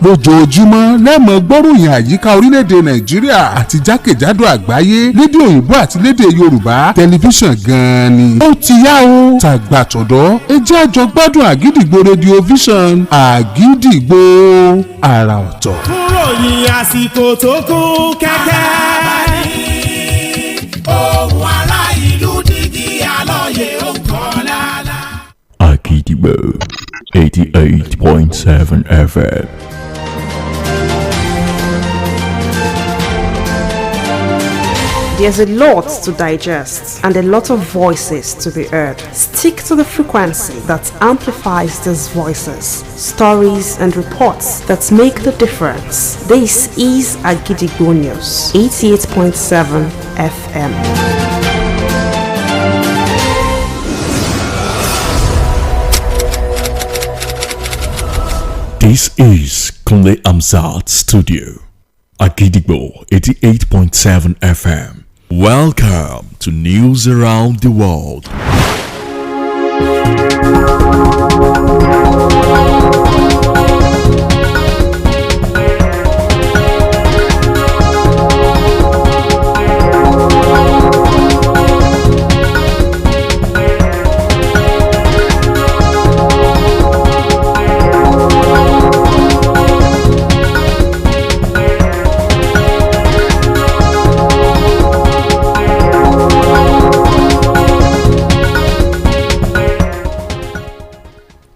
lójoojúmọ́ lẹ́mọ̀ gbọ́ròyìn àyíká orílẹ̀-èdè Nàìjíríà àti jákèjádò àgbáyé lédè òyìnbó àti lédè Yorùbá tẹlifíṣàn gan-an ni. ó ti yá o tàgbàtọ̀dọ̀ ẹ jẹ́ àjọ gbádùn Àgídìgbò rédíò vision Àgídìgbò àrà ọ̀tọ̀. kúròyìn àsìkò tó kún kẹ́kẹ́. ohùn ará ìlú dìgì àlọ́yé ó ń kọ́ lálá. Akojopo 88.7 FM. There's a lot to digest and a lot of voices to be heard. Stick to the frequency that amplifies these voices, stories and reports that make the difference. This is Agidigbo News, 88.7 FM. This is Kunle Amzat Studio, Akojopo 88.7 FM. Welcome to News Around the World.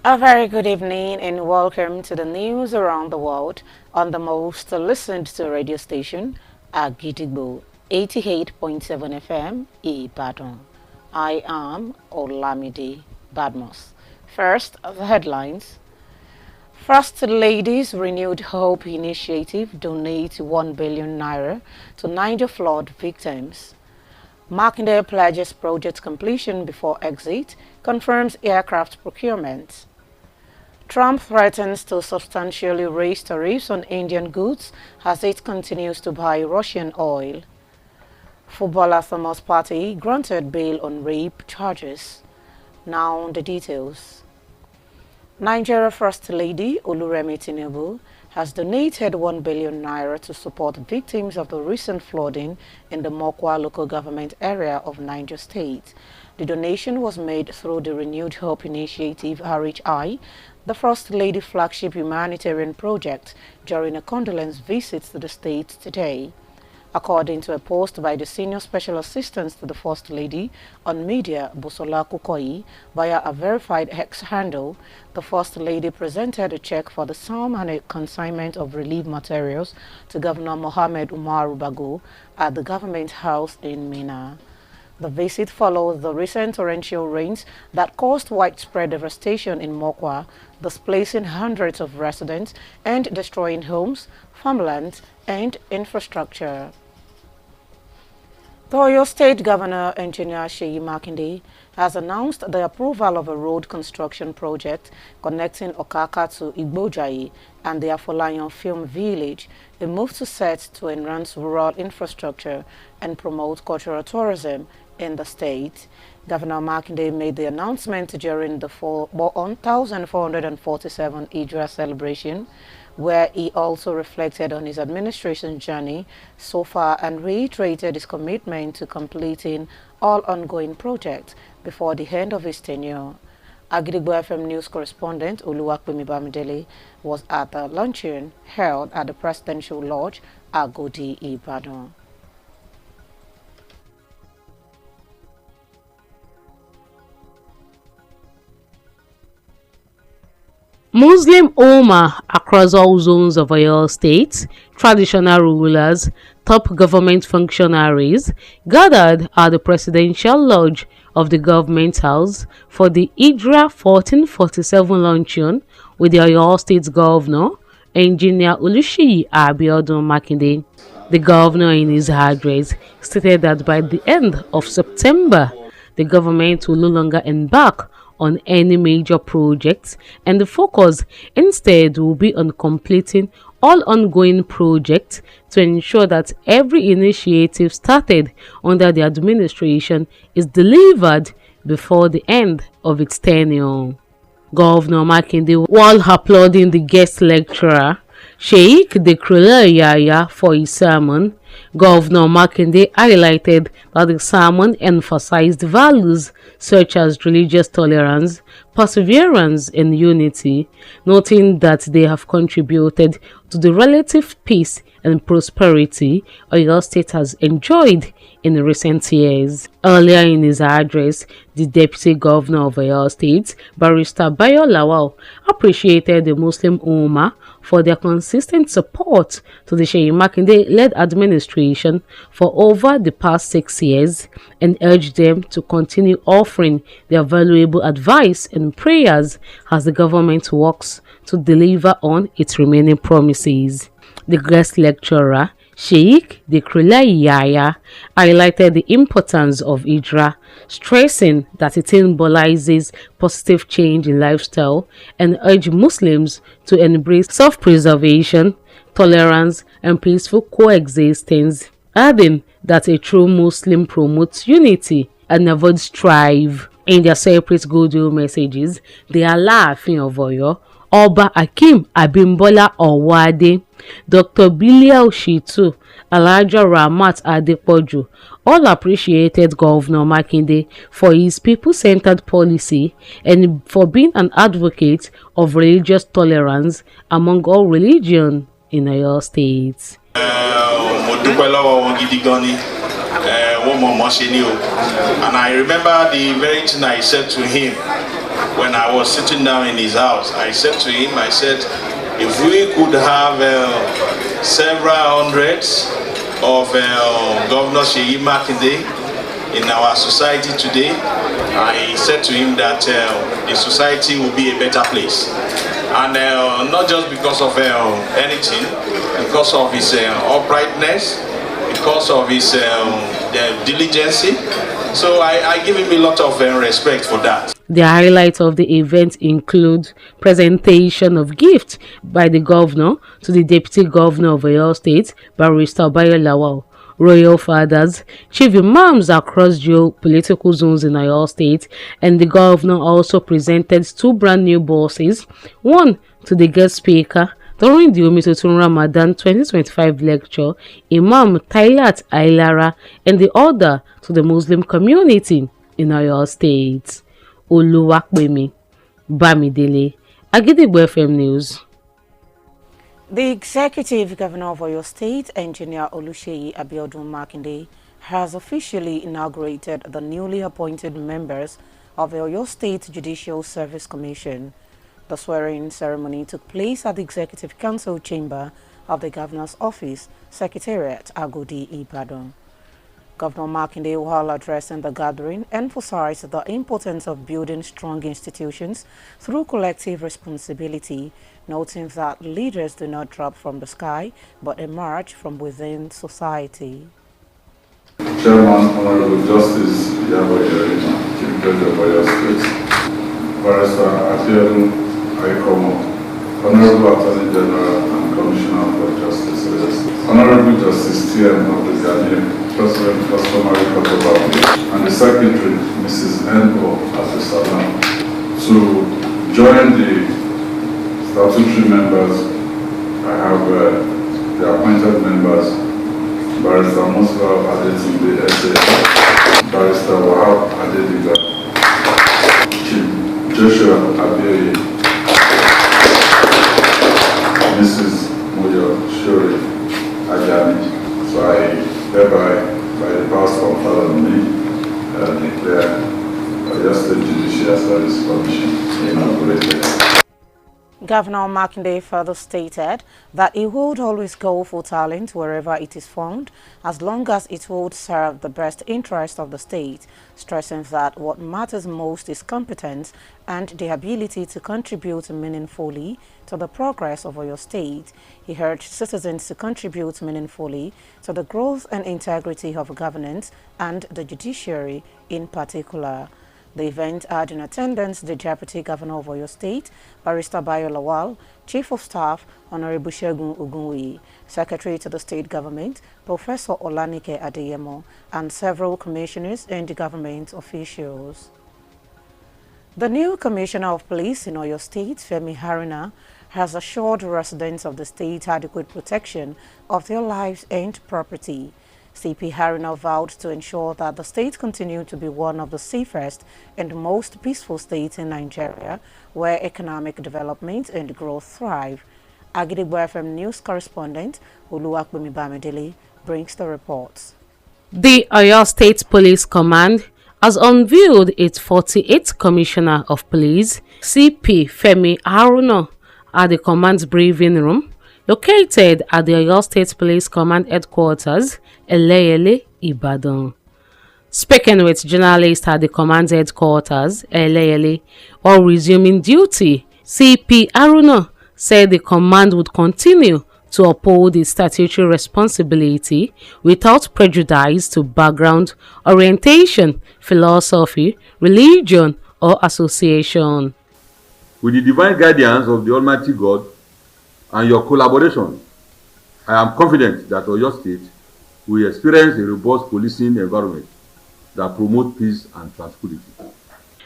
A very good evening and welcome to the news around the world on the most listened to radio station, Agidigbo 88.7 FM, Ibadan. I am Olamide Badmos. First, the headlines. First Lady's Renewed Hope Initiative donates 1 billion naira to Niger flood victims. Makinde pledges project completion before exit, confirms aircraft procurement. Trump threatens to substantially raise tariffs on Indian goods as it continues to buy Russian oil. Footballer Thomas Partey granted bail on rape charges. Now the details. Nigeria First Lady Oluremi Tinubu has donated 1 billion naira to support victims of the recent flooding in the Mokwa local government area of Niger State. The donation was made through the Renewed Hope Initiative RHI, the First Lady flagship humanitarian project, during a condolence visit to the state today. According to a post by the Senior Special Assistant to the First Lady on media, Busola Kukoyi, via a verified X handle, the First Lady presented a check for the sum and a consignment of relief materials to Governor Mohammed Umar Bago at the Government House in Mina. The visit follows the recent torrential rains that caused widespread devastation in Mokwa, displacing hundreds of residents and destroying homes, farmland, and infrastructure. The Oyo State Governor, Engineer Seyi Makinde, has announced the approval of a road construction project connecting Okaka to Igbojayi and the Afolayan Film Village, a move to set to enhance rural infrastructure and promote cultural tourism in the state. Governor Makinde made the announcement during the 1447 Idra celebration, where he also reflected on his administration journey so far and reiterated his commitment to completing all ongoing projects before the end of his tenure. Agidigbo FM News correspondent Oluwapemi Bamidele was at the luncheon held at the Presidential Lodge, Agodi, Ibadan. Muslim Ummah across all zones of Oyo State, traditional rulers, top government functionaries gathered at the Presidential Lodge of the Government House for the Idra 1447 luncheon with the Oyo State Governor, Engineer Oluseyi Abiodun Makinde. The governor in his address stated that by the end of September, the government will no longer embark on any major projects, and the focus instead will be on completing all ongoing projects to ensure that every initiative started under the administration is delivered before the end of its tenure. Governor Makinde, while applauding the guest lecturer, Sheikh Dekrila Yaya for his sermon. Governor Makinde highlighted that the sermon emphasized values such as religious tolerance, perseverance, and unity, noting that they have contributed to the relative peace and prosperity Oyo State has enjoyed in recent years. Earlier in his address, the Deputy Governor of Oyo State, Barrister Bayo Lawal, appreciated the Muslim Ummah for their consistent support to the Seyi Makinde-led administration for over the past 6 years and urged them to continue offering their valuable advice and prayers as the government works to deliver on its remaining promises. The guest lecturer, Sheikh Dekrila Yaya, highlighted the importance of Hijrah, stressing that it symbolizes positive change in lifestyle and urged Muslims to embrace self-preservation, tolerance, and peaceful coexistence, adding that a true Muslim promotes unity and avoids strife. In their separate goodwill messages, the Aláàfin of Ọ̀yọ́, Ọba Hakeem Abimbola Owade, Dr. Bilial Shitu, Alhaja Ramat Adepoju all appreciated Governor Makinde for his people-centered policy and for being an advocate of religious tolerance among all religions in Oyo State. And I remember the very thing I said to him when I was sitting down in his house. I said to him, I said, if we could have several hundreds of Governor Seyi Makinde in our society today, I said to him that the society will be a better place. And not just because of anything, because of his uprightness, because of his diligence. So I give him a lot of respect for that. The highlights of the event include presentation of gifts by the governor to the Deputy Governor of Oyo State, Barrister Bayo Lawal, royal fathers, chief imams across geopolitical zones in Oyo State, and the governor also presented 2 brand new buses, one to the guest speaker during the Omitotun Ramadan 2025 lecture, Imam Tailat Ailara, and the other to the Muslim community in Oyo State. Oluwapemi Bamidele, Agidigbo FM News. The Executive Governor of Oyo State, Engineer Oluseyi Abiodun Makinde, has officially inaugurated the newly appointed members of the Oyo State Judicial Service Commission. The swearing ceremony took place at the Executive Council Chamber of the Governor's Office, Secretariat, Agodi, Ibadan. Governor Makinde, while addressing the gathering, emphasized the importance of building strong institutions through collective responsibility, noting that leaders do not drop from the sky but emerge from within society. Chairman, Honorable Justice Akojopo Iroyin, Chief Judge of Oyo State, Barrister Akojopo Iroyin, Honorable Attorney General and Commissioner for Justice, Oyo State, Honorable Justice T.M. of the Ghanaian, President Customary Court of Appeal, and the Secretary, Mrs. N.O. Afisalam, to join the statutory members. I have the appointed members, Barrister Musa Adetunde S.A., Barrister Wahab Adediga, Chief Joshua Abiyoye, Mrs. Moyo Shori Ajani. So I hereby, by the powers conferred on me, declare Oyo State Judicial Service Commission inaugurated. Governor Makinde further stated that he would always go for talent wherever it is found, as long as it would serve the best interest of the state, stressing that what matters most is competence and the ability to contribute meaningfully to the progress of your state. He urged citizens to contribute meaningfully to the growth and integrity of governance and the judiciary in particular. The event had in attendance the Deputy Governor of Oyo State, Barrister Bayo Lawal, Chief of Staff, Honorable Segun Ogunwuyi, Secretary to the State Government, Professor Olanike Adeyemo, and several commissioners and government officials. The new Commissioner of Police in Oyo State, Femi Haruna, has assured residents of the state adequate protection of their lives and property. CP Haruna vowed to ensure that the state continued to be one of the safest and most peaceful states in Nigeria, where economic development and growth thrive. Agidigbo FM news correspondent Oluwakbemi Bamidele brings the reports. The Oyo State Police Command has unveiled its 48th Commissioner of Police, CP Femi Haruna, at the command's briefing room, located at the Oyo State Police Command Headquarters, Eleyele, Ibadan. Speaking with journalists at the command's headquarters, Eleyele, while resuming duty, CP Haruna said the command would continue to uphold its statutory responsibility without prejudice to background, orientation, philosophy, religion, or association. With the divine guidance of the Almighty God and your collaboration, I am confident that Oyo State will experience a robust policing environment that promotes peace and tranquility.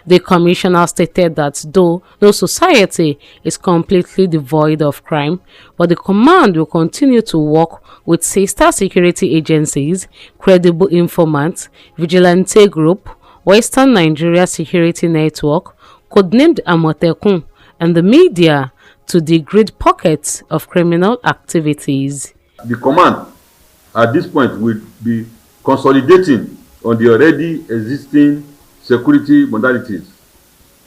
The commissioner stated that though no society is completely devoid of crime, but the command will continue to work with sister security agencies, credible informants, vigilante group, Western Nigeria Security Network, codenamed Amotekun, and the media to degrade pockets of criminal activities. The command at this point will be consolidating on the already existing security modalities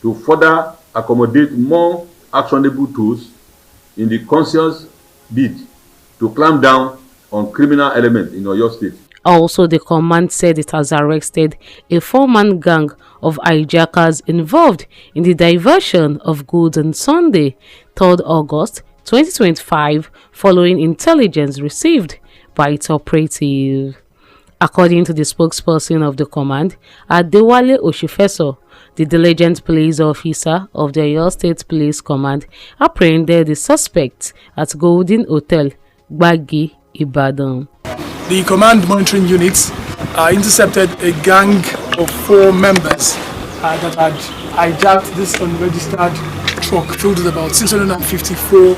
to further accommodate more actionable tools in the conscious bid to clamp down on criminal elements in Oyo State. Also, the command said it has arrested a four-man gang of hijackers involved in the diversion of goods on Sunday, 3rd August 2025, following intelligence received by its operative. According to the spokesperson of the command, Adewale Oshifeso, the diligent police officer of the Oyo State Police Command, apprehended the suspects at Golden Hotel, Gbagi, Ibadan. The command monitoring units intercepted a gang of 4 members that had hijacked this unregistered truck filled with about 654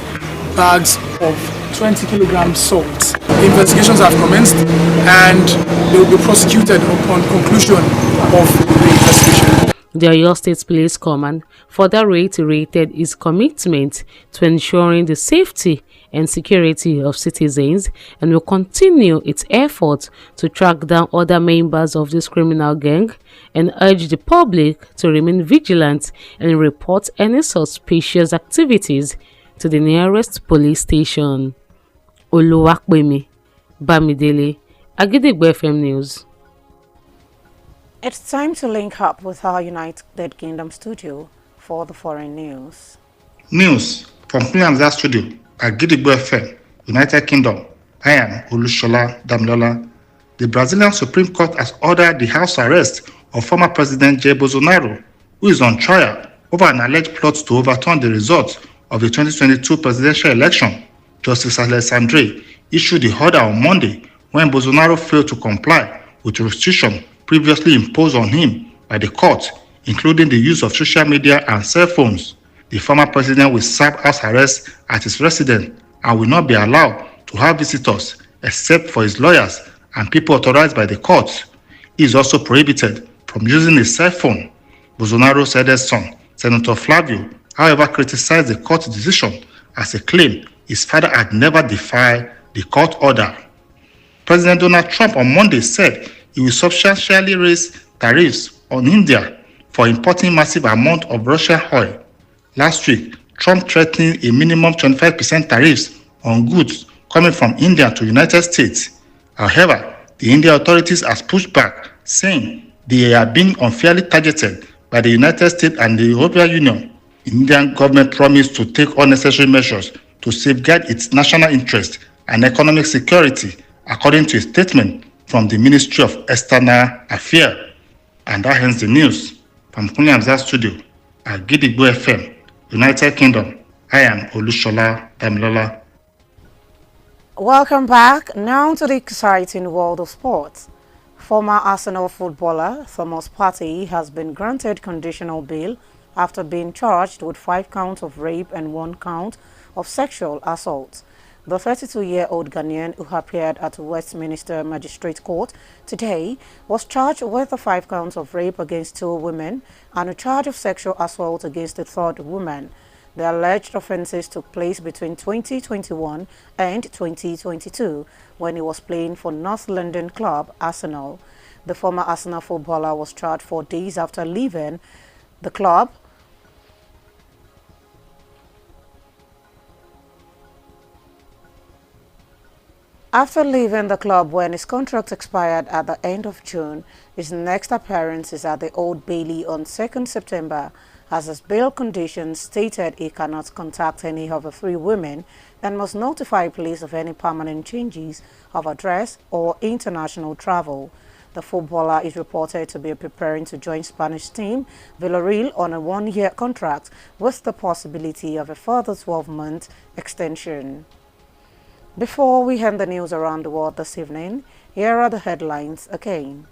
bags of 20 kilograms salt. Investigations have commenced and they will be prosecuted upon conclusion of the investigation. The Oyo State Police Command further reiterated its commitment to ensuring the safety and security of citizens and will continue its efforts to track down other members of this criminal gang and urge the public to remain vigilant and report any suspicious activities to the nearest police station. Oluwakbemi Bamidele, Agidigbo FM News. It's time to link up with our United Kingdom studio for the foreign news. News from Hamza Studio at Gidigbo FM, United Kingdom. I am Olushola Damilola. The Brazilian Supreme Court has ordered the house arrest of former President Jair Bolsonaro, who is on trial over an alleged plot to overturn the results of the 2022 presidential election. Justice Alessandre issued the order on Monday when Bolsonaro failed to comply with the restriction previously imposed on him by the court, including the use of social media and cell phones. The former president will serve house arrest at his residence and will not be allowed to have visitors except for his lawyers and people authorized by the court. He is also prohibited from using his cell phone. Bolsonaro's eldest son, Senator Flavio, however, criticized the court's decision as a claim his father had never defied the court order. President Donald Trump on Monday said he will substantially raise tariffs on India for importing massive amount of Russian oil. Last week, Trump threatened a minimum 25% tariffs on goods coming from India to United States. However, the Indian authorities have pushed back, saying they are being unfairly targeted by the United States and the European Union. The Indian government promised to take all necessary measures to safeguard its national interest and economic security, according to a statement from the Ministry of External Affairs. And that ends the news. From Hamza Studio at Gidigbo FM, United Kingdom. I am Olushola Damilola. Welcome back. Now to the exciting world of sports. Former Arsenal footballer Thomas Partey has been granted conditional bail after being charged with 5 counts of rape and 1 count of sexual assault. The 32-year-old Ghanaian who appeared at Westminster Magistrate Court today was charged with the 5 counts of rape against 2 women and a charge of sexual assault against a 3rd woman. The alleged offences took place between 2021 and 2022 when he was playing for North London club Arsenal. The former Arsenal footballer was charged 4 days after leaving the club. After leaving the club when his contract expired at the end of June, his next appearance is at the Old Bailey on 2nd September, as his bail conditions stated he cannot contact any of the 3 women and must notify police of any permanent changes of address or international travel. The footballer is reported to be preparing to join Spanish team Villarreal on a 1-year contract with the possibility of a further 12-month extension. Before we end the news around the world this evening, here are the headlines again.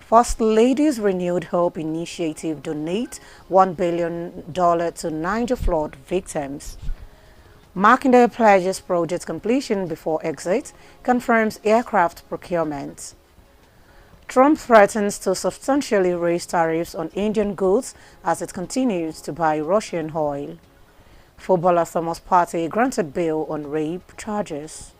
First Lady's Renewed Hope Initiative donate $1 billion to Niger flood victims. Makinde pledges project completion before exit, confirms aircraft procurement. Trump threatens to substantially raise tariffs on Indian goods as it continues to buy Russian oil. Footballer Thomas Partey granted bail on rape charges.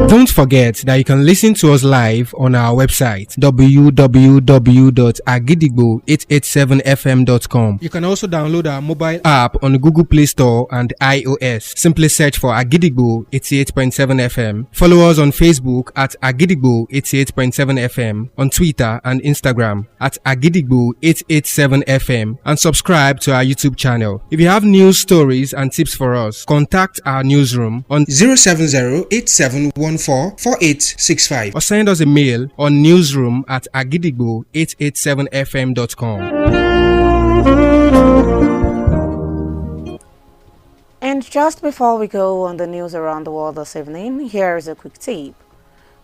Don't forget that you can listen to us live on our website www.agidigbo887fm.com. You can also download our mobile app on Google Play Store and iOS. Simply search for Agidigbo 88.7 FM. Follow us on Facebook at Agidigbo 88.7 FM, on Twitter and Instagram at Agidigbo 887 FM, and subscribe to our YouTube channel. If you have news stories and tips for us, contact our newsroom on 070-8714-4865 or send us a mail on newsroom@agidigbo887fm.com. And just before we go on the news around the world this evening, here is a quick tip.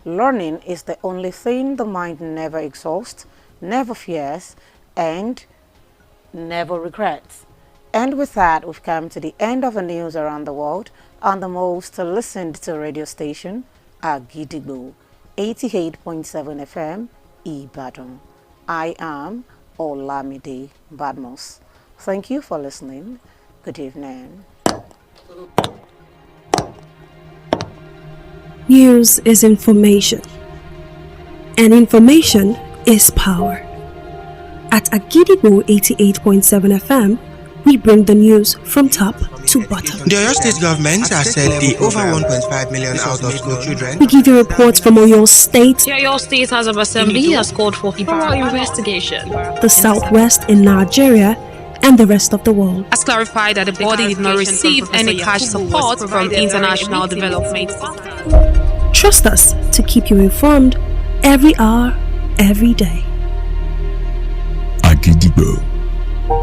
Learning is the only thing the mind never exhausts, never fears, and never regrets. And with that, we've come to the end of the news around the world on the most listened to radio station, Agidigbo 88.7 FM, Ibadan. I am Olamide Badmos. Thank you for listening. Good evening. News is information, and information is power. At Agidigbo 88.7 FM, we bring the news from top to bottom. The Oyo State government has said the over 1.5 million out-of-school children. We give you reports from Oyo State. The Oyo State House of Assembly has called for thorough investigation. The Southwest in Nigeria and the rest of the world. Has clarified that the body did not receive any cash support from international development. Trust us to keep you informed every hour, every day. Agidigbo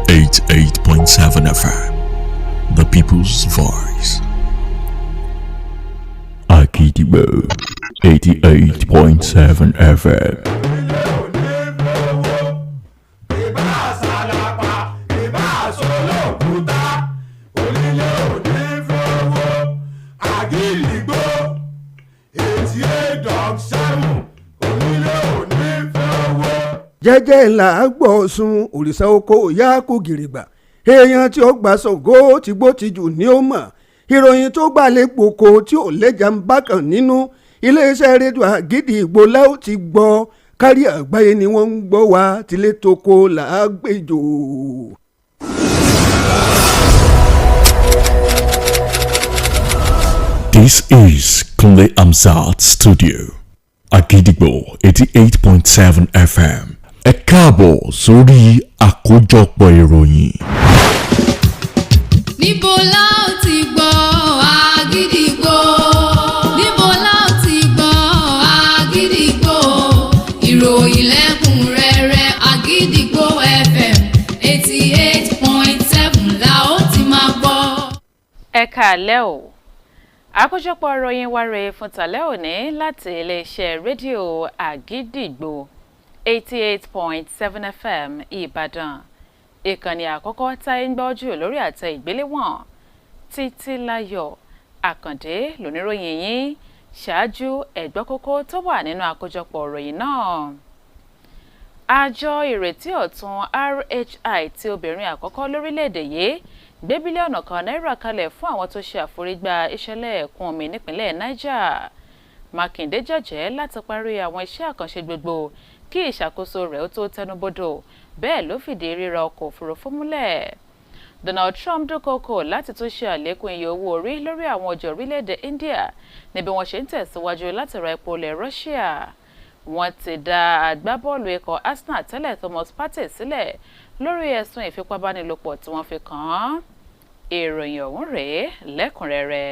88.7 FM, the people's voice. Agidigbo 88.7 FM. jẹ́jẹ́ ńlá gbọ̀ọ̀sùn òrìṣà oko ìyá kò gìrìgbà èèyàn tí ó gbà Ṣàngó tìgbó tìjù ni ó mọ̀ ìròyìn tó gbà lẹ́gbòkó tí ò lẹ́jà ń bákan nínú iléeṣẹ́ rédíò Àgídìgbò lẹ́ ó ti gbọ́ kárí àgbáyé ni wọ́n ń gbọ́ wá tilé toko làágbèjò. This is Kunle Amzat Studio, Agidigbo 88.7 FM. Ẹ káàbọ̀ sórí àkójọpọ̀ ìròyìn. Níbo la ó ti gbọ́ Àgídìgbò? Níbo la ó ti gbọ́ Àgídìgbò? Ìròyìn lẹ́kùnrẹ́rẹ́ Àgídìgbò FM 88.7 la ó ti máa gbọ́. Ẹ káalẹ́ o. Àkójọpọ̀ ìròyìn wa rèé fún tàlẹ́ òní láti iléeṣẹ́ rédíò Àgídìgbò 88.7 FM Ìbàdàn. Ìkànnì àkọ́kọ́ tá ń gbọ́ jù lórí àtẹ ìgbéléwọ̀n Títílayọ̀ Àkàndé lóníròyìn yín ṣáájú ẹ̀gbọ́n kókó tó wà nínú àkójọpọ̀ ìròyìn náà. Àjọ ìrètí ọ̀tun RHI tí obìnrin àkọ́kọ́ lórílẹ̀‐èdè yìí gbé bílíọ̀nù kan náírà kalẹ̀ fún àwọn tó ṣe àforígbà ìṣẹ̀lẹ̀ ẹ̀kún omi nípínlẹ̀ Niger. Mákindé jẹ́jẹ́ láti parí àwọn iṣẹ́ àkànṣe gbogbo kí ìṣàkóso rẹ̀ ó tó tẹnubodò, bẹ́ẹ̀ ló fìdí ríra ọkọ̀ òfurufú múlẹ̀. Donald Trump dúnkòokò láti tún ṣe àlékún iye owó orí lórí àwọn ọjà orílẹ̀-èdè India níbi wọ́n ṣe ń tẹ̀síwájú láti ra epo ilẹ̀ Russia. Wọ́n ti dá agbábọ́ọ̀lù ikọ̀ Arsenal tẹ́lẹ̀ Thomas Partey sílẹ̀ lórí ẹ̀sùn ìfipábánilòpọ̀ tí wọ́n fi kàn án. Ìròyìn ọ̀hún rèé lẹ́kùnrẹ́rẹ́.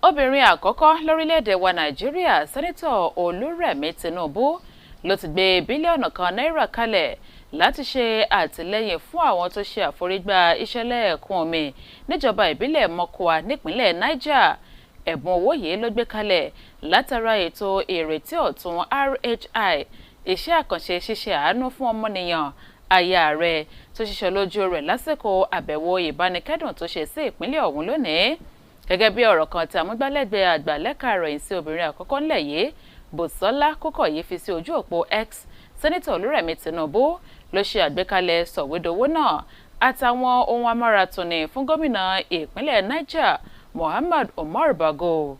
Obìnrin àkọ́kọ́ lórílẹ̀-èdè wa Nàìjíríà, Sẹ́nitọ̀ Olúrẹ̀mí Tinubu ló ti gbé bílíọ̀nù kan náírà kalẹ̀ láti ṣe àtìlẹ́yìn fún àwọn tó ṣe àforígbà ìṣẹ̀lẹ̀ ẹ̀kún omi níjọba ìbílẹ̀ Mọ́kọ́à nípínlẹ̀ Niger. Ẹ̀bùn owó yìí ló gbé kalẹ̀ látara ètò ìrètí ọ̀tun RHI, iṣẹ́ àkànṣe ṣíṣe àánú fún ọmọnìyàn. Aya rẹ̀ tó ṣiṣẹ́ lójú rẹ̀ lásìkò àbẹ̀wò ìbánikẹ́dùn tó ṣe sí ìpínlẹ̀ ọ̀hún lónìí. Gẹ́gẹ́ bí ọ̀rọ̀ kan tí amúgbálẹ́gbẹ̀ẹ́ àgbà lẹ́ka ìròyìn sí obìnrin àkọ́kọ́ ńlẹ̀ yìí, Bùsọ́lá Kúkọ̀yí fi sí ojú òpó X, Sẹ́nitọ̀ Olúrẹ̀mí Tinubu ló ṣe àgbékalẹ̀ sọ̀wédowó náà àtàwọn ohun amáratuni fún gómìnà ìpínlẹ̀ Niger Mohammed Umar Bago.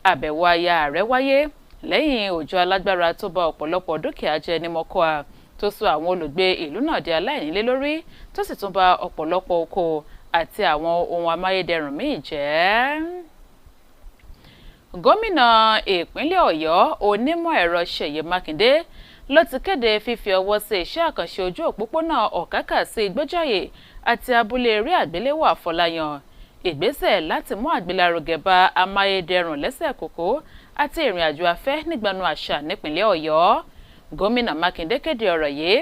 Àbẹ̀wò aya rẹ̀ wáyé lẹ́yìn òjò alágbára tó ba ọ̀pọ̀lọpọ̀ dúkìá jẹ́ ní Mọ́kọ́à, tó sọ àwọn olùgbé ìlú náà di aláìnílé lórí, tó sì tún ba ọ̀pọ̀lọpọ̀ oko àti àwọn ohun amáyédẹrùn míì jẹ́. Gómìnà ìpínlẹ̀ Ọ̀yọ́ onímọ̀ ẹ̀rọ Ṣèyí Mákindé ló ti kéde fífi ọwọ́ sí iṣẹ́ àkànṣe ojú òpópónà Ọ̀kákà sí Igbójàyè àti abúlé eré àgbéléwò Àfọláyàn. Ìgbésẹ̀ láti mú àgbélárugẹ bá amáyédẹrùn lẹ́sẹ̀ kòkó àti ìrìn àjò afẹ́ nígbànú àṣà nípínlẹ̀ Ọ̀yọ́. Gómìnà Mákindé kéde ọ̀rọ̀ yìí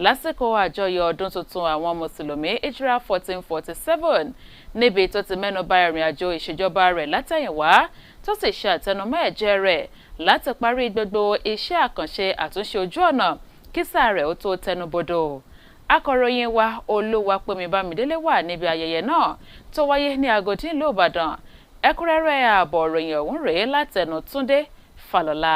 lásìkò àjọyọ̀ ọdún tuntun àwọn mùsùlùmí Hijra 1447 níbi tó ti mẹ́nubà ìrìn àjò ìṣèjọba rẹ̀ látẹ̀yìnwá, tó sì ṣe àtẹnumọ́ ẹ̀jẹ́ rẹ̀ láti parí gbogbo iṣẹ́ àkànṣe àtúnṣe ojú ọ̀nà kí sáà rẹ̀ ó tó tẹnubodò. Akọ̀ròyìn wa Olúwapẹ̀mí Bámidélé wà níbi ayẹyẹ náà tó wáyé ní Agodi ìlú Ìbàdàn. Ẹ̀kúnrẹ́rẹ́ ààbọ̀ ìròyìn ọ̀hún rèé látẹnu Túndé Fálọlá.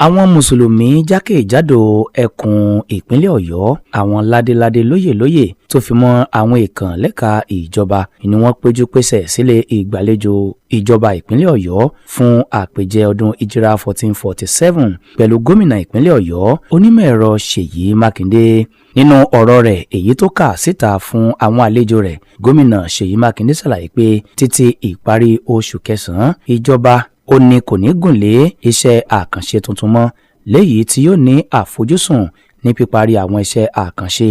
Àwọn mùsùlùmí jákèjádò ẹkùn ìpínlẹ̀ Ọ̀yọ́, àwọn ládéládé lóyèlóyè tó fi mọ́ àwọn èèkàn lẹ́ka ìjọba ni wọ́n péjú pésẹ̀ sílé ìgbàlejò ìjọba ìpínlẹ̀ Ọ̀yọ́ fún àpèjẹ ọdún Hijra 1447 pẹ̀lú gómìnà ìpínlẹ̀ Ọ̀yọ́ onímọ̀ ẹ̀rọ Ṣèyí Mákindé. Nínú ọ̀rọ̀ rẹ̀ èyí tó kà síta fún àwọn àlejò rẹ̀, gómìnà Ṣèyí Mákindé ṣàlàyé pé títí ìparí oṣù kẹsàn-án ìjọba ó ní kò ní gùn lé iṣẹ́ àkànṣe tuntun mọ́, léyìí tí yóò ní àfojúsùn ní píparí àwọn iṣẹ́ àkànṣe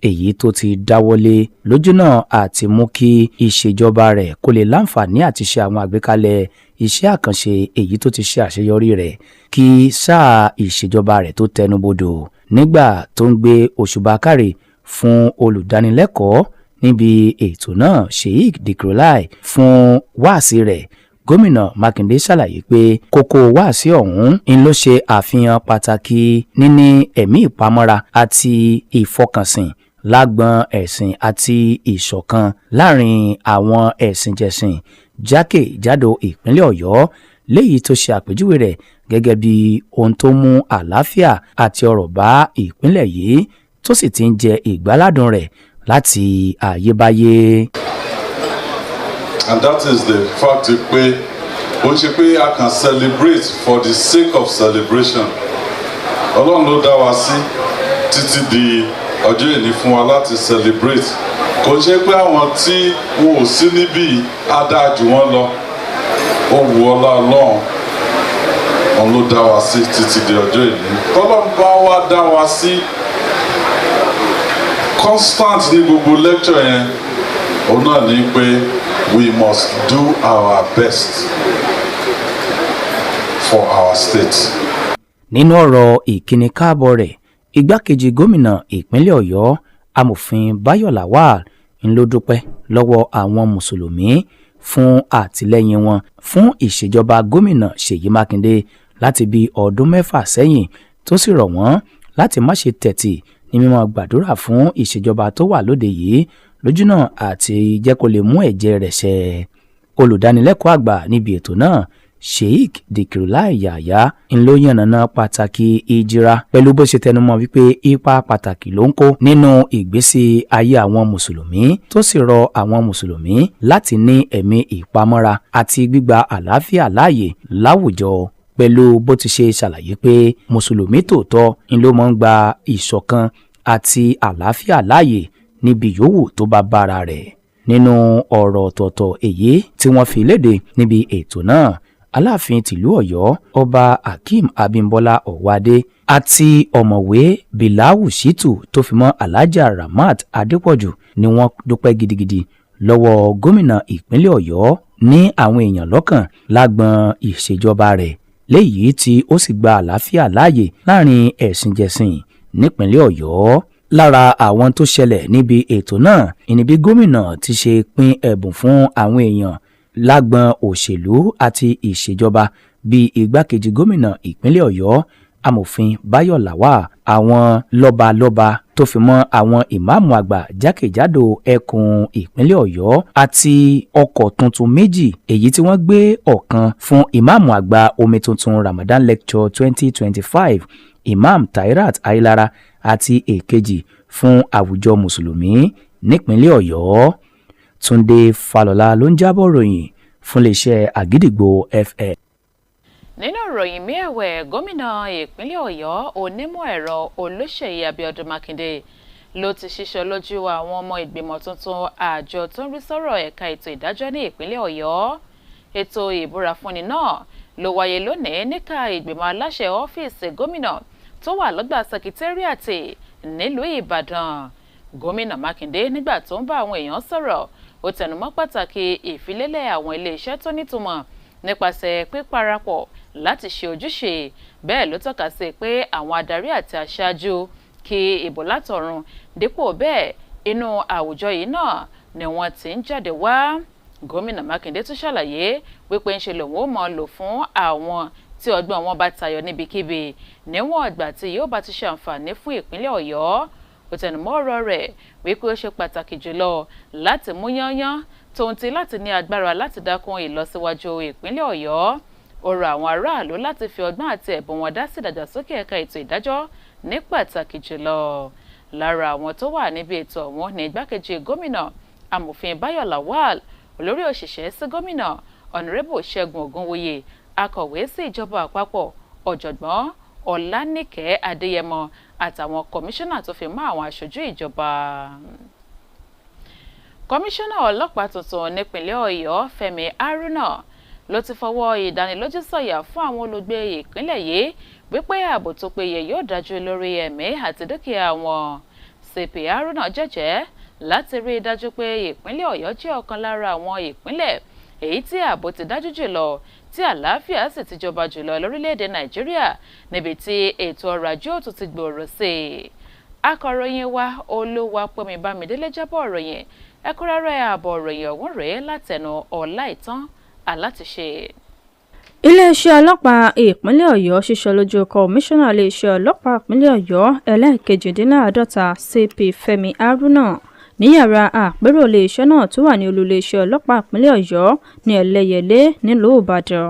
èyí tó ti dáwọ́lé lójúnà àti mú kí ìṣèjọba rẹ̀ kó lè láǹfààní àti ṣe àwọn àgbékalẹ̀ iṣẹ́ àkànṣe èyí tó ti ṣe àṣeyọrí rẹ̀ kí sáà ìṣèjọba rẹ̀ tó tẹnubodò. Nígbà tó ń gbé òṣùbà káre fún olùdánilẹ́kọ̀ọ́ níbi ètò náà, Sheikh Dikrolai, fún wáàsí rẹ̀, gómìnà Mákindé ṣàlàyé pé kókó wáàsí ọ̀hún ń ló ṣe àfihàn pàtàkì níní ẹ̀mí ìpamọ́ra àti ìfọkànsìn lágbọn ẹ̀sìn àti ìṣọ̀kan láàrin àwọn ẹ̀sìnjẹ̀sìn jákèjádò ìpínlẹ̀ Ọ̀yọ́, léyìí tó ṣe àpèjúwe rẹ̀ gẹ́gẹ́ bí ohun tó mú àlàáfíà àti ọrọ̀ bá ìpínlẹ̀ yìí, tó sì ti ń jẹ ìgbáládùn rẹ̀ láti àyébáyé. And that is the fact pé ó ṣe pé a can celebrate for the sake of celebration. Ọlọ́run ló dá wa sí títí di ọjọ́ ìní fún wa láti celebrate. Kò ṣe pé àwọn tí wọn ò sí níbí á dáa jù wọ́n lọ. Ó wù ọlá Ọlọ́run, òun ló dá wa sí títí di ọjọ́ ìní. Tọ́lọ́run bá wa dá wa sí constant ní gbogbo lecture yẹn, òun náà ní pé we must do our best for our state. Nínú ọ̀rọ̀ ìkíni káàbọ̀ rẹ̀, igbákejì gómìnà ìpínlẹ̀ Ọ̀yọ́, amòfin Báyọ̀ Lawal, ń ló dúpẹ́ lọ́wọ́ àwọn mùsùlùmí fún àtìlẹ́yìn wọn fún ìṣèjọba gómìnà Ṣèyí Mákindé láti bí ọdún 6 sẹ́yìn, tó sì rọ̀ wọ́n láti má ṣe tẹ̀tì ní mímọ́ gbàdúrà fún ìṣèjọba tó wà lóde yìí lójúnà àti jẹ́ kó lè mú ẹ̀jẹ̀ rẹ̀ ṣẹ. Olùdánilẹ́kọ̀ọ́ àgbà níbi ètò náà Sheikh Dikirulai Yahya ń ló yànnàná pàtàkì ìjìra pẹ̀lú bó ṣe tẹnumọ́ wípé ipa pàtàkì ló ń kó nínú ìgbésí ayé àwọn mùsùlùmí tó sì rọ àwọn mùsùlùmí láti ní ẹ̀mí ìpamọ́ra àti gbígba àlàáfíà láàyè láwùjọ pẹ̀lú bó ti ṣe ṣàlàyé pé mùsùlùmí tòótọ́ ń ló máa ń gba ìṣọ̀kan àti àlàáfíà láàyè níbi yòówù tó bá bára rẹ̀. Nínú ọ̀rọ̀ ọ̀tọ̀ọ̀tọ̀ èyí tí wọ́n fi léde níbi ètò náà, Aláàfin tìlú Ọ̀yọ́ Ọba Hakeem Abímbọ́lá Ọ̀wádé àti ọ̀mọ̀wé Bilawu Shitu tó fi mọ́ Alhaja Ramat Adépọ̀jù ni wọ́n dúpẹ́ gidigidi lọ́wọ́ gómìnà ìpínlẹ̀ Ọ̀yọ́ ní àwọn èèyàn lọ́kàn lágbọn ìṣèjọba rẹ̀ léyìí tí ó sì gba àlàáfíà láàyè láàrin ẹ̀sìnjẹsìn nípínlẹ̀ Ọ̀yọ́. Lára àwọn tó ṣẹlẹ̀ níbi ètò náà ìní bí gómìnà ti ṣe pín ẹ̀bùn fún àwọn èèyàn lágbọn òṣèlú àti ìṣèjọba bíi igbákejì gómìnà ìpínlẹ̀ Ọ̀yọ́ amòfin Báyọ̀ Làwà, àwọn lọ́balọ́ba tó fi mọ́ àwọn ìmáàmù àgbà jákèjádò ẹkùn ìpínlẹ̀ Ọ̀yọ́ àti ọkọ̀ tuntun méjì èyí tí wọ́n gbé ọ̀kan fún ìmáàmù àgbà omi tuntun Ramadan Lecture 2025 Imam Tairat Ailara àti èkejì fún àwùjọ mùsùlùmí nípínlẹ̀ Ọ̀yọ́. Túndé Fálọlá ló ń jábọ̀ ròyìn fún iléeṣẹ́ Àgídìgbò FM. Nínú ìròyìn mi ẹ̀wẹ̀, gómìnà ìpínlẹ̀ Ọ̀yọ́ onímọ̀ ẹ̀rọ Olúṣèyí Abíọ́dún Mákindé ló ti ṣiṣọ́ lójú àwọn ọmọ ìgbìmọ̀ tuntun àjọ tó ń rí sọ́rọ̀ ẹ̀ka ètò ìdájọ́ ní ìpínlẹ̀ Ọ̀yọ́. Ètò ìbúra fúnni náà ló wáyé lónìí níka ìgbìmọ̀ aláṣẹ ọ́fíìsì gómìnà tó wà lọ́gbà sẹkítẹ́ríàtì nílùú Ìbàdàn. Gómìnà Mákindé nígbà tó ń bá àwọn èèyàn sọ̀rọ̀ ó tẹnumọ́ pàtàkì ìfilélẹ̀ àwọn iléeṣẹ́ tó nítumọ̀ nípasẹ̀ píparapọ̀ láti ṣe ojúṣe. Bẹ́ẹ̀ ló tọ́ka sí pé àwọn adarí àti aṣáájú kí ìbò látọ̀run dípò bẹ́ẹ̀ inú àwùjọ yìí náà ni wọ́n ti ń jáde wá. Gómìnà Mákindé tún ṣàlàyé wípé ńṣe lòun ó mọ̀ lò fún àwọn tí ọgbọ́n wọn bá tayọ níbikíbi níwọ̀n ìgbà tí yóò bá ti ṣe àǹfààní fún ìpínlẹ̀ Ọ̀yọ́. Ó tẹnumọ́ ọ̀rọ̀ rẹ̀ wípé ó ṣe pàtàkì jùlọ láti mú yányán tóun ti láti ní agbára láti dákún ìlọsíwájú ìpínlẹ̀ Ọ̀yọ́. Ó rọ àwọn aráàlú láti fi ọgbọ́n àti ẹ̀bùn wọn dá sí ìdàgbàsókè ẹ̀ka ètò ìdájọ́ ní pàtàkì jùlọ. Lára àwọn tó wà níbi ètò ọ̀hún ní igbákejì gómìnà amòfin Báyọ̀ Lawal, olórí òṣìṣẹ́ sí gómìnà ọ̀nàrẹ́bù Ṣẹ́gun Ògúnwòye, akọ̀wé sí ìjọba àpapọ̀ ọ̀jọ̀gbọ́n Ọláníkẹ́ Adéyẹmọ àtàwọn kọmíṣánná tó fi mọ́ àwọn aṣojú ìjọba. Kọmíṣánná ọlọ́pàá tuntun nípìnlẹ̀ Ọ̀yọ́ Fẹ́mi Haruna ló ti fọwọ́ ìdánilójú sọ̀yà fún àwọn olùgbé ìpínlẹ̀ yìí wípé ààbò tó péye yóò dájú lórí ẹ̀mí àti dúkìá wọn. CP Haruna jẹ́jẹ́ láti rí i dájú pé ìpínlẹ̀ Ọ̀yọ́ jẹ́ ọ̀kan lára àwọn ìpínlẹ̀ èyí tí ààbò ti dájú jùlọ tí àlàáfíà sì ti jọba jùlọ lórílẹ̀‐èdè Nàìjíríà níbi tí ètò ọrọ̀ ajé òtún ti gbòòrò sí i. Akọ̀ròyìn wa Olúwapọ̀mí Bámidélé jábọ̀ ìròyìn, ẹ̀kúnrẹ́rẹ́ ààbọ̀ ìròyìn ọ̀hún rèé látẹnu Ọláìtàn Alátiṣe. Iléeṣẹ́ ọlọ́pàá ìpínlẹ̀ Ọ̀yọ́ ṣiṣọ́ lójú kọmíṣánná iléeṣẹ́ ọlọ́pàá ìpínlẹ̀ Ọ̀yọ́ ẹlẹ́ẹ̀kejìdínláàádọ́ta CP Fẹ́mi Haruna ní yàrá àpérò iléeṣẹ́ náà tó wà ní olú iléeṣẹ́ ọlọ́pàá ìpínlẹ̀ Ọ̀yọ́ ní Ẹlẹ́yẹlé nílùú Ìbàdàn.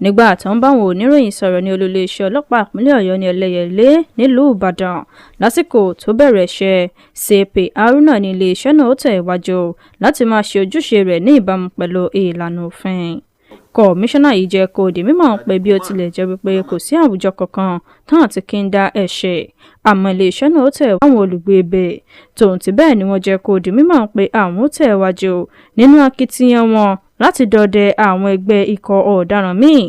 Nígbà tó ń bá àwọn oníròyìn sọ̀rọ̀ ní olú iléeṣẹ́ ọlọ́pàá ìpínlẹ̀ Ọ̀yọ́ ní Ẹlẹ́yẹlé nílùú Ìbàdàn lásìkò tó bẹ̀rẹ̀ iṣẹ́, CP Haruna ní iléeṣẹ́ náà ó tẹ̀ iwájú láti máa ṣe ojúṣe rẹ̀ ní ìbámu pẹ̀lú ìlànà òfin. Kọmíṣánná yìí jẹ́ kó di mímọ̀ pé bí ó tilẹ̀ jẹ́ wípé kò sí àwùjọ kankan tán àti kí ń dá ẹ̀ṣẹ̀, àmọ́ iléeṣẹ́ náà ó tẹ̀ àwọn olùgbé ibẹ̀. Tòun ti bẹ́ẹ̀ ni wọ́n jẹ́ kó di mímọ̀ pé àwọn ó tẹ̀ wájú nínú akitiyan wọn láti dọdẹ àwọn ẹgbẹ́ ikọ̀ ọ̀daràn míì,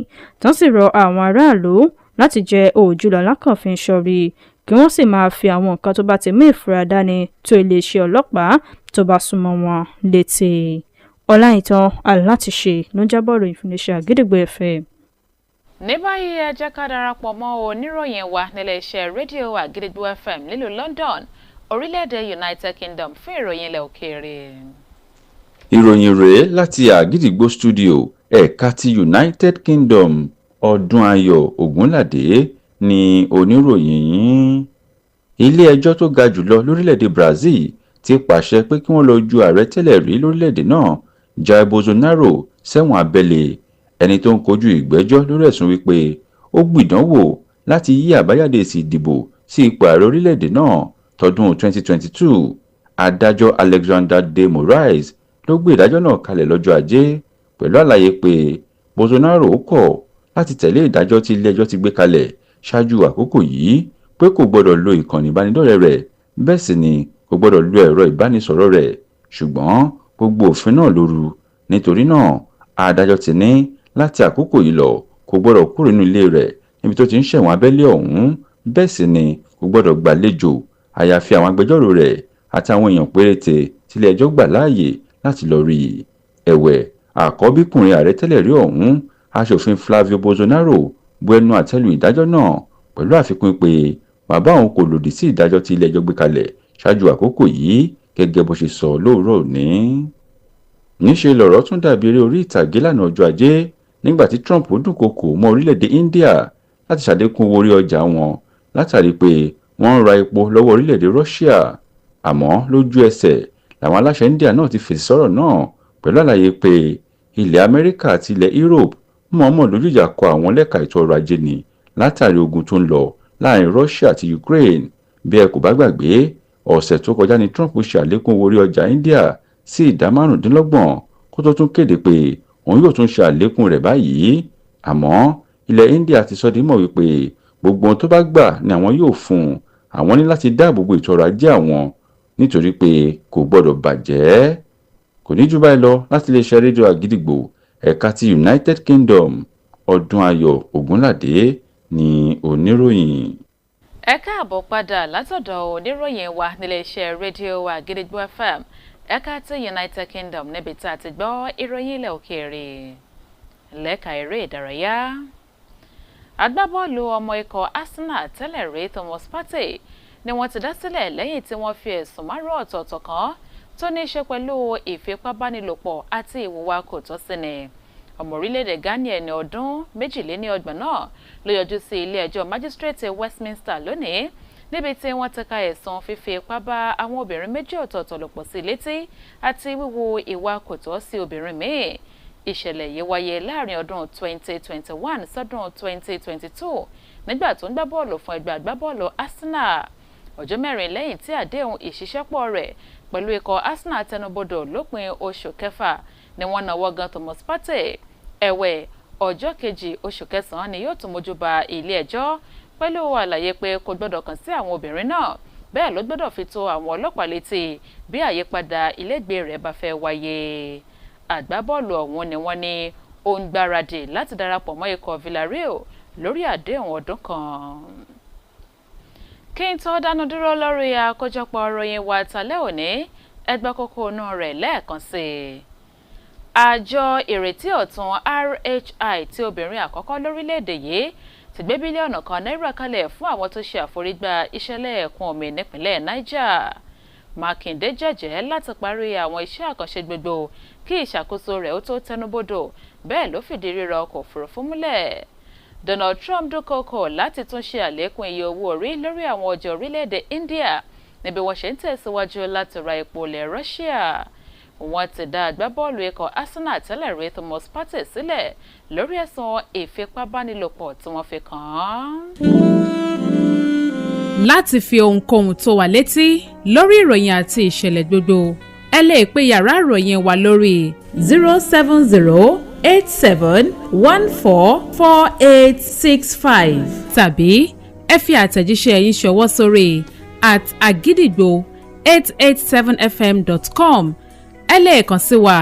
tán sì rọ àwọn aráàlú láti jẹ́ òjúlọ lákànfin ṣọ́rí kí wọ́n sì máa fi àwọn nǹkan tó bá ti mú ìfura dání tó iléeṣẹ́ ọlọ́pàá tó bá súnmọ́ wọn létí. Ọláìtàn Alátiṣe ló ń jábọ̀ ròyìn fún iléeṣẹ́ Àgídìgbò FM. Ní báyìí ẹ jẹ́ ká darapọ̀ mọ́ oníròyìn wa nílé iṣẹ́ rédíò Àgídìgbò FM nílùú London, orílẹ̀-èdè United Kingdom fún ìròyìn ilẹ̀ òkèèrè. Ìròyìn rèé láti Àgídìgbò studio ẹ̀ka ti United Kingdom. Ọdúnayọ̀ Ògúnládé ni oníròyìn yín. Ilé ẹjọ́ tó ga jùlọ lórílẹ̀-èdè Brazil ti pàṣẹ pé kí wọ́n lọ ju ààrẹ tẹ́lẹ̀ rí lórílẹ̀‐èdè náà Jair Bolsonaro sẹ́wọ̀n abẹ́lé ẹni tó ń kojú ìgbẹ́jọ́ lórí ẹ̀sùn wípé ó gbìdánwò láti yí àbájáde èsì ìdìbò sí ipò ààrẹ orílẹ̀‐èdè náà tọdún 2022. Adájọ́ Alexander de Moraes ló gbé ìdájọ́ náà kalẹ̀ lọ́jọ́ Ajé pẹ̀lú àlàyé pé Bolsonaro kọ̀ láti tẹ̀lé ìdájọ́ tí ilé-ẹjọ́ ti gbé kalẹ̀ ṣáájú àkókò yìí pé kò gbọdọ̀ lo ìkànnì ìbánidọ́rẹ̀ẹ́ rẹ̀ bẹ́ẹ̀ sì ni kò gbọdọ̀ lo ẹ̀rọ ìbánisọ̀rọ̀ rẹ̀ ṣùgbọ́n gbogbo òfin náà ló rú nítorí náà adájọ́ ti ní láti àkókò yìí lọ kò gbọdọ̀ kúrò nínú ilé rẹ̀ níbi tó ti ń ṣẹ̀wọ̀n abẹ́lé ọ̀hún bẹ́ẹ̀ sì ni kò gbọdọ̀ gbàlejò àyàfi àwọn agbẹjọ́rò rẹ̀ àtàwọn èèyàn péréte tílé ẹjọ́ gbà láàyè láti lọ rí i. Ẹ̀wẹ̀ àkọ́bíkùnrin ààrẹ tẹ́lẹ̀ rí ọ̀hún aṣòfin Flavio Bolsonaro bu ẹnu àtẹ́lu ìdájọ́ náà pẹ̀lú àfikún pé bàbá òun kò lòdì sí ìdájọ́ tí ilé ẹjọ́ gbé kalẹ̀ ṣáájú àkókò yìí gẹ́gẹ́ bó ṣe sọ lóòrọ̀ òní. Níṣe lọ̀rọ̀ tún dàbí eré orí ìtàgé lánàá ọjọ́ Ajé nígbà tí Trump dúnkokò mọ́ orílẹ̀-èdè India láti ṣàdékùn owó orí ọjà wọn látàrí pé wọ́n ń ra epo lọ́wọ́ orílẹ̀-èdè Russia. Àmọ́ lójú ẹsẹ̀ làwọn aláṣẹ India náà ti fèsì sọ̀rọ̀ náà pẹ̀lú àlàyé pé ilẹ̀ Amẹ́ríkà àti ilẹ̀ Europe mọ̀ọ́mọ̀ lójú ìjà kọ àwọn lẹ́ka ètò ọrọ̀ ajé ni látàrí ogun tó ń lọ láàrin Russia àti Ukraine. Bí ẹ kò bá gbàgbé ọ̀sẹ̀ tó kọjá ni Trump ṣe àlékún owó orí ọjà India sí ìdá 25% kó tó tún kéde pé òun yóò tún ṣe àlékún rẹ̀ báyìí. Àmọ́ ilẹ̀ India ti sọ di mọ̀ wípé gbogbo ohun tó bá gbà ni àwọn yóò fún un. Àwọn ní láti dáàbò bo ètò ọrọ̀ ajé àwọn nítorí pé kò gbọdọ̀ bàjẹ́. Kò ní jù báyìí lọ láti iléeṣẹ́ rédíò Àgídìgbò ẹ̀ka ti United Kingdom. Ọdúnayọ̀ Ògúnládé ni oníròyìn. Ẹ káàbọ̀ padà látọ̀dọ̀ oníròyìn wa níléeṣẹ́ rédíò Àgídìgbò FM ẹ̀ka ti United Kingdom níbi tá a ti gbọ́ ìròyìn ilẹ̀ òkèèrè. Lẹ́ka eré ìdárayá. Agbábọ́ọ̀lù ọmọ ikọ̀ Arsenal tẹ́lẹ̀ rí Thomas Partey ni wọ́n ti dá sílẹ̀ lẹ́yìn tí wọ́n fi ẹ̀sùn 5 ọ̀tọ̀ọ̀tọ̀ kàn tó ní í ṣe pẹ̀lú ìfipábánilòpọ̀ àti ìwùwà kò tọ́ sí ni. Ọmọ orílẹ̀-èdè Ghana ẹni ọdún 32 náà ló yọjú sí ilé ẹjọ́ májísírèètì Westminster lónìí níbi tí wọ́n ti ka ẹ̀sùn fífi ipá bá àwọn obìnrin 2 ọ̀tọ̀ọ̀tọ̀ lò pọ̀ sí létí àti wíwu ìwà kò tọ́ sí obìnrin míì. Ìṣẹ̀lẹ̀ yìí wáyé láàrin ọdún 2021 sọ́dún 2022 nígbà tó ń gbá bọ́ọ̀lù fún ẹgbẹ́ agbábọ́ọ̀lù Arsenal. Ọjọ́ 4 lẹ́yìn tí àdéhùn ìṣiṣẹ́pọ̀ rẹ̀ pẹ̀lú ikọ̀ Arsenal tẹnubodò lópin oṣù kẹfà ni wọ́n náwó gan Thomas Partey. Ẹ̀wẹ̀ ọjọ́ kejì oṣù kẹsàn-án ni yóò tún mójú ba ilé ẹjọ́ pẹ̀lú àlàyé pé kò gbọ́dọ̀ kàn sí àwọn obìnrin náà bẹ́ẹ̀ ló gbọ́dọ̀ fi tó àwọn ọlọ́pàá létí bí àyípadà ilégbèé rẹ̀ bá fẹ́ wáyé. Àgbábọ́ọ̀lù ọ̀hún ni wọ́n ní ó ń gbáradì láti darapọ̀ mọ́ ikọ̀ Villarreal lórí àdéhùn ọdún kan. Kí n tó dánu dúró lórí àkójọpọ̀ ìròyìn wa tàlẹ́ òní ẹgbẹ́ kókó inú rẹ̀ lẹ́ẹ̀kan sí i. Àjọ ìrètí ọ̀tun RHI tí obìnrin àkọ́kọ́ lórílẹ̀‐èdè yìí ti gbé bílíọ̀nù kan náírà kalẹ̀ fún àwọn tó ṣe àforígbà ìṣẹ̀lẹ̀ ẹ̀kún omi nípìnlẹ̀ Niger. Mákindé jẹ́jẹ́ láti parí àwọn iṣẹ́ àkànṣe gbogbo kí ìṣàkóso rẹ̀ ó tó tẹnubodò bẹ́ẹ̀ ló fìdí rírọ ọkọ̀ òfurufú múlẹ̀. Donald Trump dúnkòokò láti tún ṣe àlékún iye owó orí lórí àwọn ọjà orílẹ̀-èdè India níbi wọ́n ṣe ń tẹ̀síwájú láti ra epo ilẹ̀ Russia. Wọ́n ti dá agbábọ́ọ̀lù ikọ̀ Arsenal tẹ́lẹ̀ rí Thomas Partey sílẹ̀ lórí ẹ̀sùn ìfipábánilòpọ̀ tí wọ́n fi kàn án. Láti fi ohunkóhun tó wà létí lórí ìròyìn àti ìṣẹ̀lẹ̀ gbogbo ẹ lè pe yàrá ìròyìn wa lórí 07087144865 tàbí ẹ fi àtẹ̀jíṣẹ́ yín ṣọwọ́ sórí @agidìgbò887fm.com. ẹ lè kàn sí wa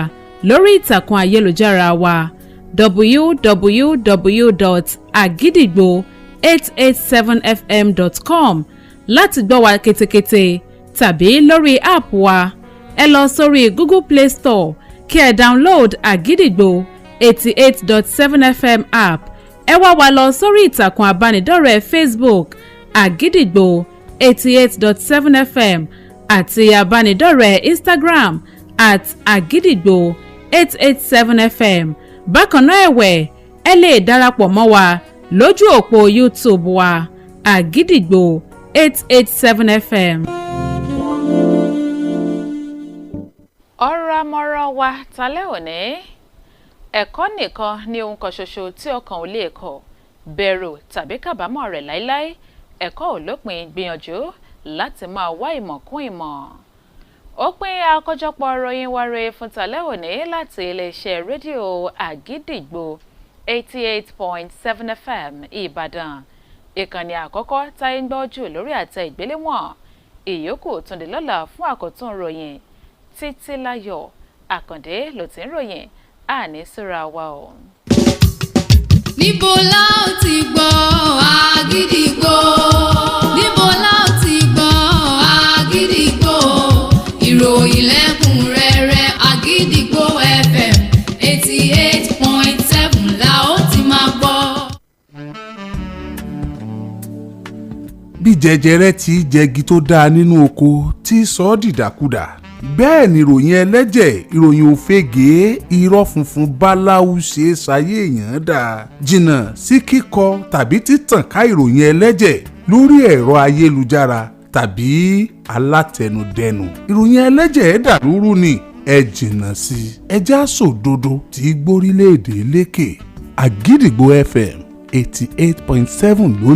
lórí ìtàkùn ayélujára wa www.agidìgbò887fm.com láti gbọ́ wa ketekete tàbí lórí app wa ẹ lọ sórí Google Play Store kí ẹ download Àgídìgbò 88.7 FM app ẹ wá wa lọ sórí ìtàkùn abánidọ́rẹ̀ẹ́ Facebook Àgídìgbò 88.7 FM àti abánidọ́rẹ̀ẹ́ Instagram @Àgídìgbò 887 FM. Bákan náà ẹ̀wẹ̀ ẹ lè darapọ̀ mọ́ wa lójú òpó YouTube wa Àgídìgbò 887 FM. àmọ̀ràn wa talẹ́ òní ẹ̀kọ́ nìkan ni ohun kan ṣoṣo tí ọkàn ò lè kọ̀ bẹ̀rù tàbí kábàámọ̀ rẹ̀ láíláí ẹ̀kọ́ ò lópin gbìyànjú láti máa wá ìmọ̀ kún ìmọ̀. Ó pín àkójọpọ̀ ìròyìn wáre fún talẹ́ òní láti iléeṣẹ́ rédíò Àgídìgbò 88.7 FM Ìbàdàn ìkànnì àkọ́kọ́ táyé ń gbọ́ jù lórí àtẹ ìgbéléwọ̀n ìyókù tún di lọ́la fún àkótún ìròyìn Títílayọ̀ Àkàndé ló ti ń ròyìn àní síra wa o. Níbo la ó ti gbọ́ Àgídìgbò? Níbo la ó ti gbọ́ Àgídìgbò? Ìròyìn lẹ́kùnrẹ́rẹ́ Àgídìgbò FM 88.7 la ó ti máa gbọ́. Bí jẹjẹrẹ ti jẹgi tó dáa nínú oko tí sọ ọ́ dìdàkudà bẹ́ẹ̀ ni ìròyìn ẹlẹ́jẹ̀ ìròyìn òfegè irọ́ funfun báláwú ṣe é ṣayé èèyàn dà jìnnà sí kíkọ tàbí títàn ká ìròyìn ẹlẹ́jẹ̀ lórí ẹ̀rọ ayélujára tàbí alátẹnudẹnu ìròyìn ẹlẹ́jẹ̀ dàrúrú ni ẹ jìnnà sí ẹjẹ́ àsòdodo tí gbórílẹ̀-èdè lékè Àgídìgbò FM 88.7 lónìí.